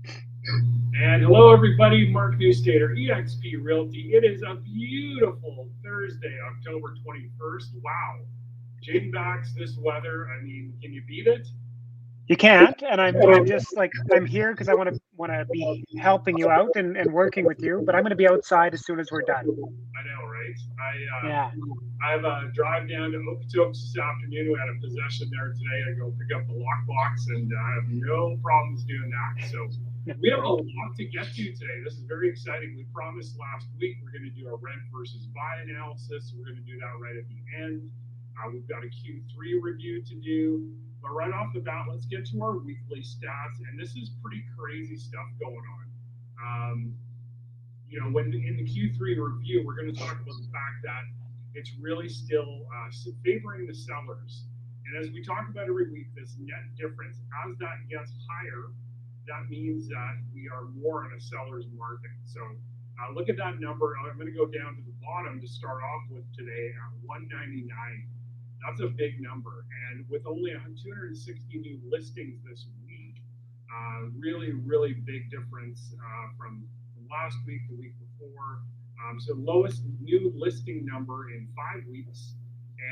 And hello, everybody. Mark Newstater, eXp Realty. It is a beautiful Thursday, October 21st. Wow. Jane backs this weather. I mean, can you beat it? You can't, and I'm just like I'm here because I want to be helping you out and working with you, but I'm going to be outside as soon as we're done. I know, right? Yeah. I have a drive down to Okotoks this afternoon. We had a possession there today. I go pick up the lockbox, and I have no problems doing that. So we have a lot to get to today. This is very exciting. We promised last week we're going to do a rent versus buy analysis. We're going to do that right at the end. We've got a Q3 review to do. But right off the bat, let's get to our weekly stats. And this is pretty crazy stuff going on. When in the Q3 review, we're going to talk about the fact that it's really still favoring the sellers. And as we talk about every week, this net difference, as that gets higher, that means that we are more in a seller's market. So look at that number. I'm going to go down to the bottom to start off with today at 199. That's a big number. And with only 260 new listings this week, really, really big difference from last week, the week before. So lowest new listing number in 5 weeks,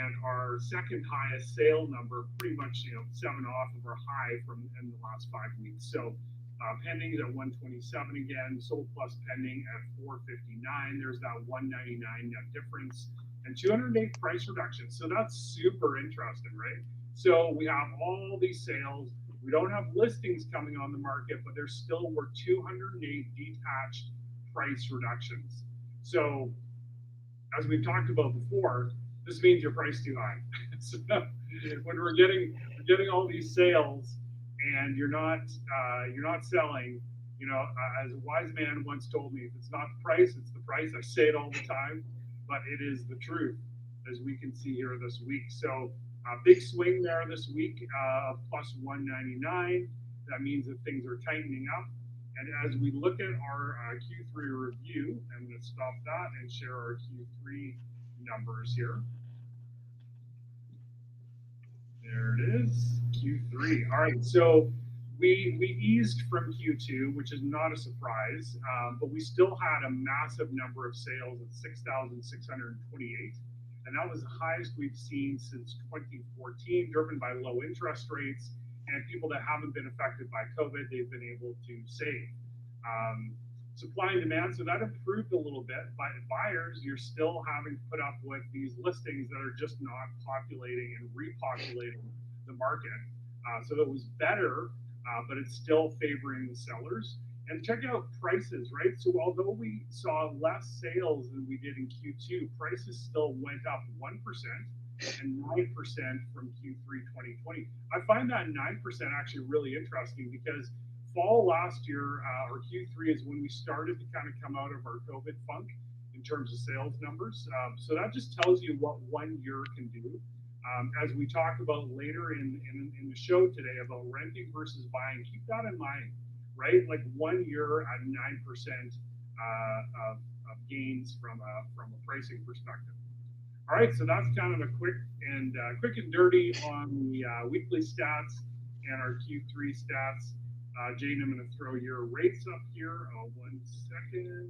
and our second highest sale number, pretty much 7 off of our high from in the last 5 weeks. So pending is at 127 again, sold plus pending at 459. There's that 199 net difference and 208 price reduction. So that's super interesting, right? So we have all these sales. We don't have listings coming on the market, but there still were 208 detached price reductions. So as we've talked about before, this means your price too high. So when we're getting all these sales and you're not selling, as a wise man once told me, if it's not the price, it's the price. I say it all the time, but it is the truth, as we can see here this week. So big swing there this week of plus 199. That means that things are tightening up. And as we look at our Q3 review, I'm going to stop that and share our Q3 numbers here. There it is, Q3. All right, so we eased from Q2, which is not a surprise, but we still had a massive number of sales at 6,628. And that was the highest we've seen since 2014, driven by low interest rates and people that haven't been affected by COVID, they've been able to save. Um, Supply and demand, so that improved a little bit. But buyers, you're still having to put up with these listings that are just not populating and repopulating the market. So that was better, but it's still favoring the sellers. And check out prices, right? So although we saw less sales than we did in Q2, prices still went up 1% and 9% from Q3 2020. I find that 9% actually really interesting because fall last year, or Q3, is when we started to kind of come out of our COVID funk in terms of sales numbers. So that just tells you what 1 year can do. As we talk about later in the show today about renting versus buying, keep that in mind, right? Like 1 year at 9% of gains from a pricing perspective. All right, so that's kind of a quick and dirty on the weekly stats and our Q3 stats. Jane, I'm going to throw your rates up here. 1 second.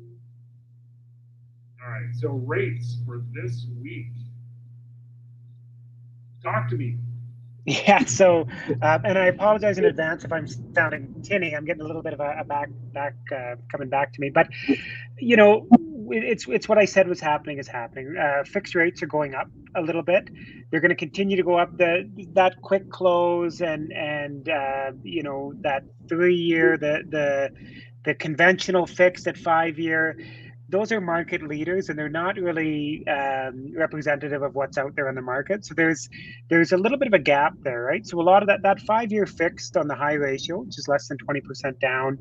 All right, so rates for this week. Talk to me. Yeah. So, and I apologize in advance if I'm sounding tinny. I'm getting a little bit of a back coming back to me, but you know, it's what I said was happening is happening. Fixed rates are going up a little bit. They're going to continue to go up. That quick close and that 3 year, the conventional fixed at 5 year, those are market leaders and they're not really representative of what's out there on the market. So there's a little bit of a gap there, right? So a lot of that 5 year fixed on the high ratio, which is less than 20% down,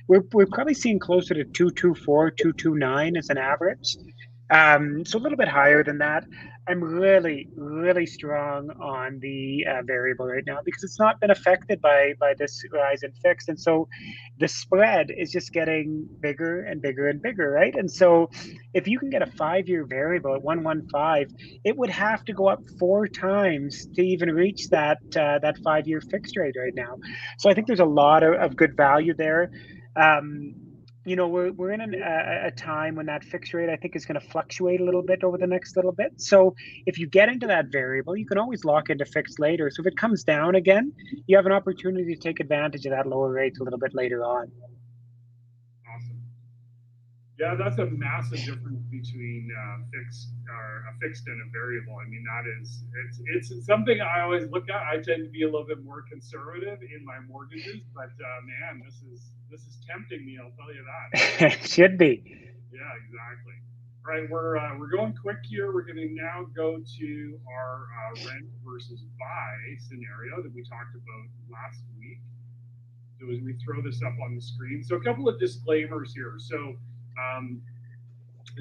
we're probably seeing closer to 224, 229 as an average. So a little bit higher than that. I'm really, really strong on the variable right now because it's not been affected by this rise in fixed, and so the spread is just getting bigger and bigger and bigger, right? And so, if you can get a 5 year variable at 115, it would have to go up 4 times to even reach that 5 year fixed rate right now. So I think there's a lot of good value there. You know, we're in a time when that fixed rate, I think, is going to fluctuate a little bit over the next little bit. So if you get into that variable, you can always lock into fixed later. So if it comes down again, you have an opportunity to take advantage of that lower rate a little bit later on. Awesome. Yeah, that's a massive difference between a fixed and a variable. I mean, it's something I always look at. I tend to be a little bit more conservative in my mortgages, but man, this is tempting me. I'll tell you that. It should be. Yeah, exactly. All right, we're going quick here. We're going to now go to our rent versus buy scenario that we talked about last week. So as we throw this up on the screen, so a couple of disclaimers here. So um,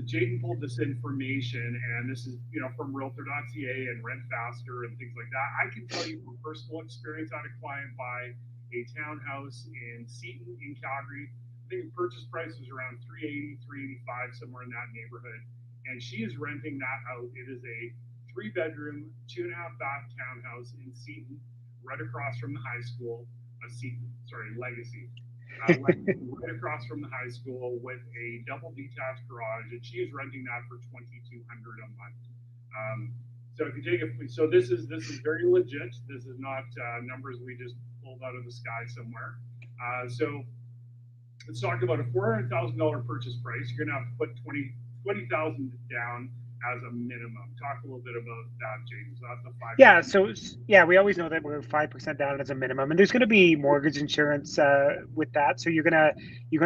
Jaden pulled this information, and this is from Realtor.ca and RentFaster and things like that. I can tell you from personal experience, I had a client buy a townhouse in Seaton in Calgary. I think the purchase price was around 380, 385, somewhere in that neighborhood, and she is renting that out. It is a 3-bedroom, 2.5-bath townhouse in Seaton, right across from the high school. Legacy. Right across from the high school with a double detached garage, and she is renting that for $2,200 a month. So if you take it, so this is very legit. This is not numbers we just pulled out of the sky somewhere. So let's talk about a $400,000 purchase price. You're gonna have to put 20,000 down as a minimum. Talk a little bit about that, James. That's a 5%. Yeah, so yeah, we always know that we're 5% down as a minimum, and there's going to be mortgage insurance with that. So you're gonna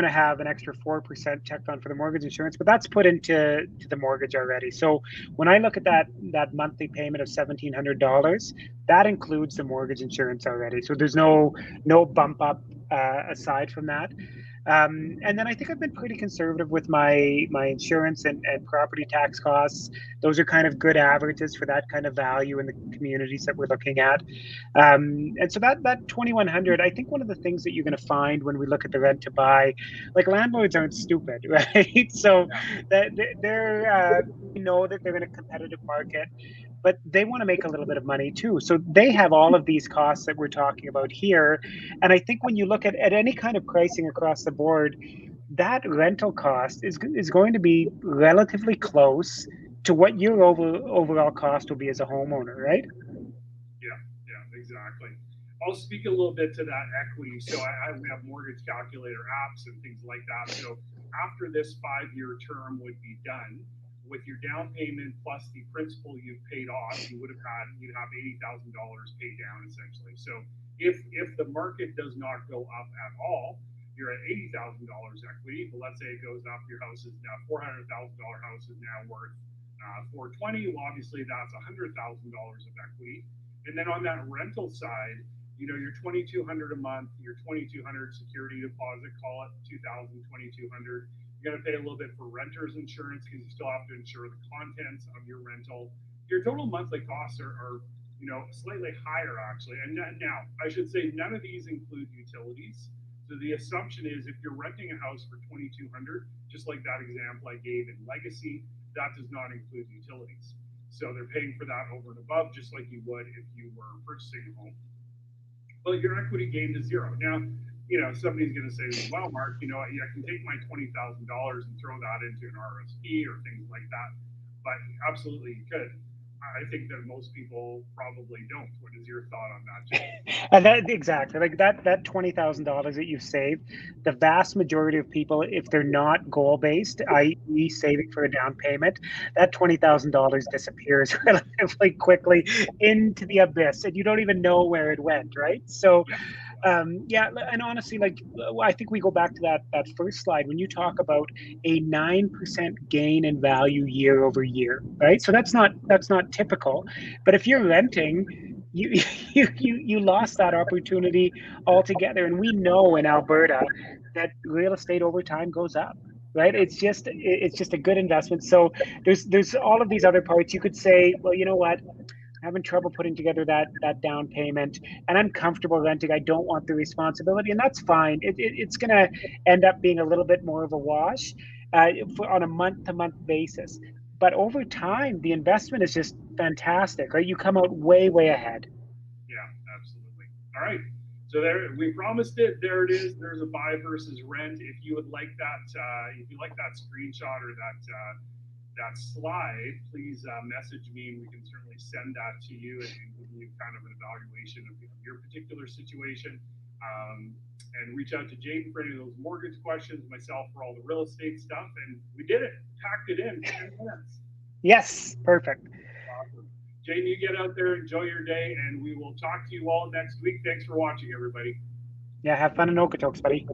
have an extra 4% checked on for the mortgage insurance, but that's put into the mortgage already. So when I look at that monthly payment of $1,700, that includes the mortgage insurance already. So there's no bump up aside from that. And then I think I've been pretty conservative with my insurance and property tax costs. Those are kind of good averages for that kind of value in the communities that we're looking at. And so that 2,100, I think one of the things that you're going to find when we look at the rent to buy, like landlords aren't stupid, right? So that they're know that they're in a competitive market, but they want to make a little bit of money too. So they have all of these costs that we're talking about here. And I think when you look at any kind of pricing across the board, that rental cost is going to be relatively close to what your overall cost will be as a homeowner, right? Yeah, exactly. I'll speak a little bit to that equity. So I have mortgage calculator apps and things like that. So after this 5-year term would be done, with your down payment plus the principal you've paid off, you'd have $80,000 paid down essentially. So if the market does not go up at all, you're at $80,000 equity. But let's say it goes up, your house is now $400,000 house is now worth 420. Well, obviously that's $100,000 of equity. And then on that rental side, your 2,200 a month, your 2,200 security deposit, call it 2,000, 2,200. You're going to pay a little bit for renter's insurance because you still have to insure the contents of your rental. Your total monthly costs are slightly higher actually. And now I should say none of these include utilities. So the assumption is if you're renting a house for 2,200, just like that example I gave in Legacy, that does not include utilities. So they're paying for that over and above, just like you would if you were purchasing a home. But your equity gain is zero. Now, somebody's going to say, well, Mark, I can take my $20,000 and throw that into an RSP or things like that. But absolutely you could. I think that most people probably don't. What is your thought on that, Jay? And that exactly, like that $20,000 that you've saved, the vast majority of people, if they're not goal based, i.e., saving for a down payment, that $20,000 disappears relatively quickly into the abyss, and you don't even know where it went, right? So. Yeah, and honestly, I think we go back to that first slide when you talk about a 9% gain in value year over year, right? So that's not typical, but if you're renting, you you lost that opportunity altogether, and we know in Alberta that real estate over time goes up. Right, it's just a good investment. So there's all of these other parts. You could say, well, you know what, having trouble putting together that down payment, and I'm comfortable renting. I don't want the responsibility, and that's fine. It's going to end up being a little bit more of a wash on a month-to-month basis. But over time, the investment is just fantastic, right? You come out way ahead. Yeah, absolutely. All right. So there, we promised it. There it is. There's a buy versus rent. If you would like that, if you like that screenshot or that slide, please message me, and we can certainly send that to you and give you kind of an evaluation of your particular situation. And reach out to Jaden for any of those mortgage questions, myself for all the real estate stuff, and we did it. Packed it in 10 minutes. Yes, perfect. Awesome. Jaden, you get out there, enjoy your day, and we will talk to you all next week. Thanks for watching, everybody. Yeah, have fun in Okotoks, buddy.